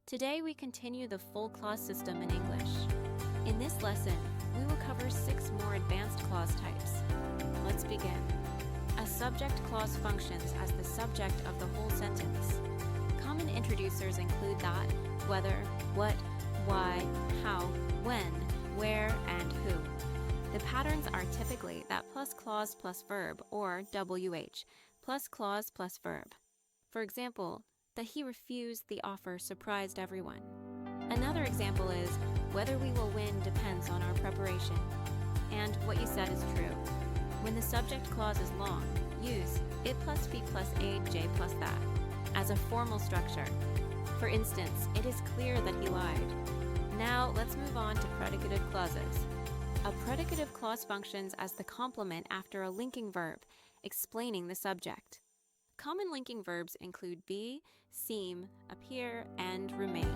Today we continue the full clause system in English. In this lesson, we will cover 6 more advanced clause types. Let's begin. A subject clause functions as the subject of the whole sentence. Common introducers include that, whether, what, why, how, when, where, and who. The patterns are typically that plus clause plus verb, or WH, plus clause plus verb. For example, that he refused the offer surprised everyone. Another example is, whether we will win depends on our preparation. And what you said is true. When the subject clause is long, use it plus be plus a, j plus that as a formal structure. For instance, it is clear that he lied. Now let's move on to predicative clauses. A predicative clause functions as the complement after a linking verb, explaining the subject. Common linking verbs include be, seem, appear, and remain.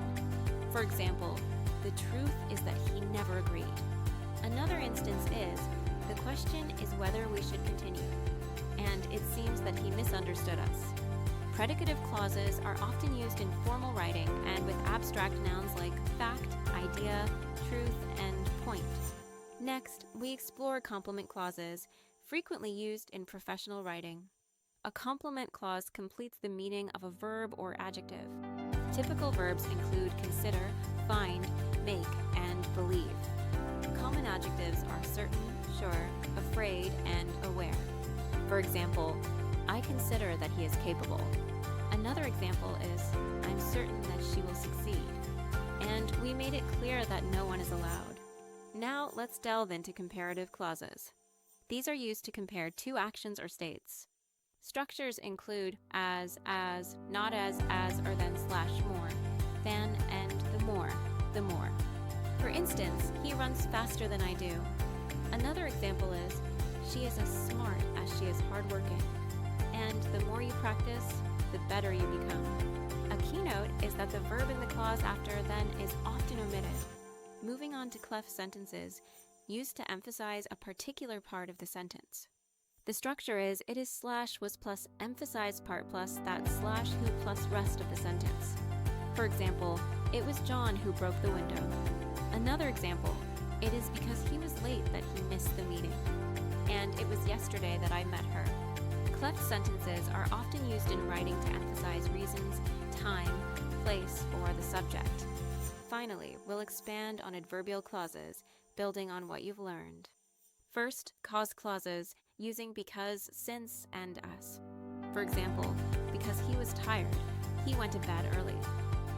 For example, the truth is that he never agreed. Another instance is, the question is whether we should continue, and it seems that he misunderstood us. Predicative clauses are often used in formal writing and with abstract nouns like fact, idea, truth, and point. Next, we explore complement clauses, frequently used in professional writing. A complement clause completes the meaning of a verb or adjective. Typical verbs include consider, find, make, and believe. Common adjectives are certain, sure, afraid, and aware. For example, I consider that he is capable. Another example is, I'm certain that she will succeed. And we made it clear that no one is allowed. Now let's delve into comparative clauses. These are used to compare two actions or states. Structures include as, not as, or then slash more, than, and the more. For instance, he runs faster than I do. Another example is, she is as smart as she is hardworking. And the more you practice, the better you become. A keynote is that the verb in the clause after then is often omitted. Moving on to cleft sentences, used to emphasize a particular part of the sentence. The structure is, it is slash was plus emphasized part plus that slash who plus rest of the sentence. For example, it was John who broke the window. Another example, it is because he was late that he missed the meeting. And it was yesterday that I met her. Cleft sentences are often used in writing to emphasize reasons, time, place, or the subject. Finally, we'll expand on adverbial clauses, building on what you've learned. First, cause clauses, using because, since, and as. For example, because he was tired, he went to bed early.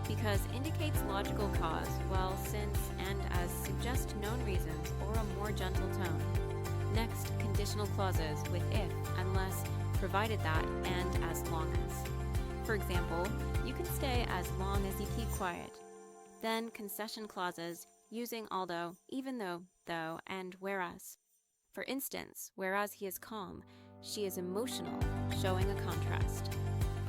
Because indicates logical cause, while since and as suggest known reasons or a more gentle tone. Next, conditional clauses with if, unless, provided that, and as long as. For example, you can stay as long as you keep quiet. Then concession clauses, using although, even though, and whereas. For instance, whereas he is calm, she is emotional, showing a contrast.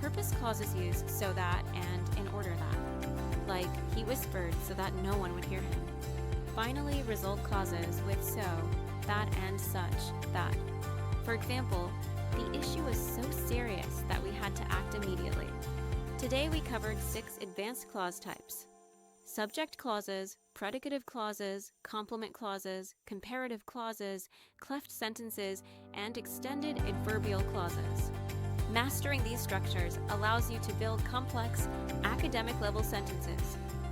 Purpose clauses use so that and in order that. Like, he whispered so that no one would hear him. Finally, result clauses with so, that and such, that. For example, the issue was so serious that we had to act immediately. Today we covered 6 advanced clause types. Subject clauses, predicative clauses, complement clauses, comparative clauses, cleft sentences, and extended adverbial clauses. Mastering these structures allows you to build complex, academic-level sentences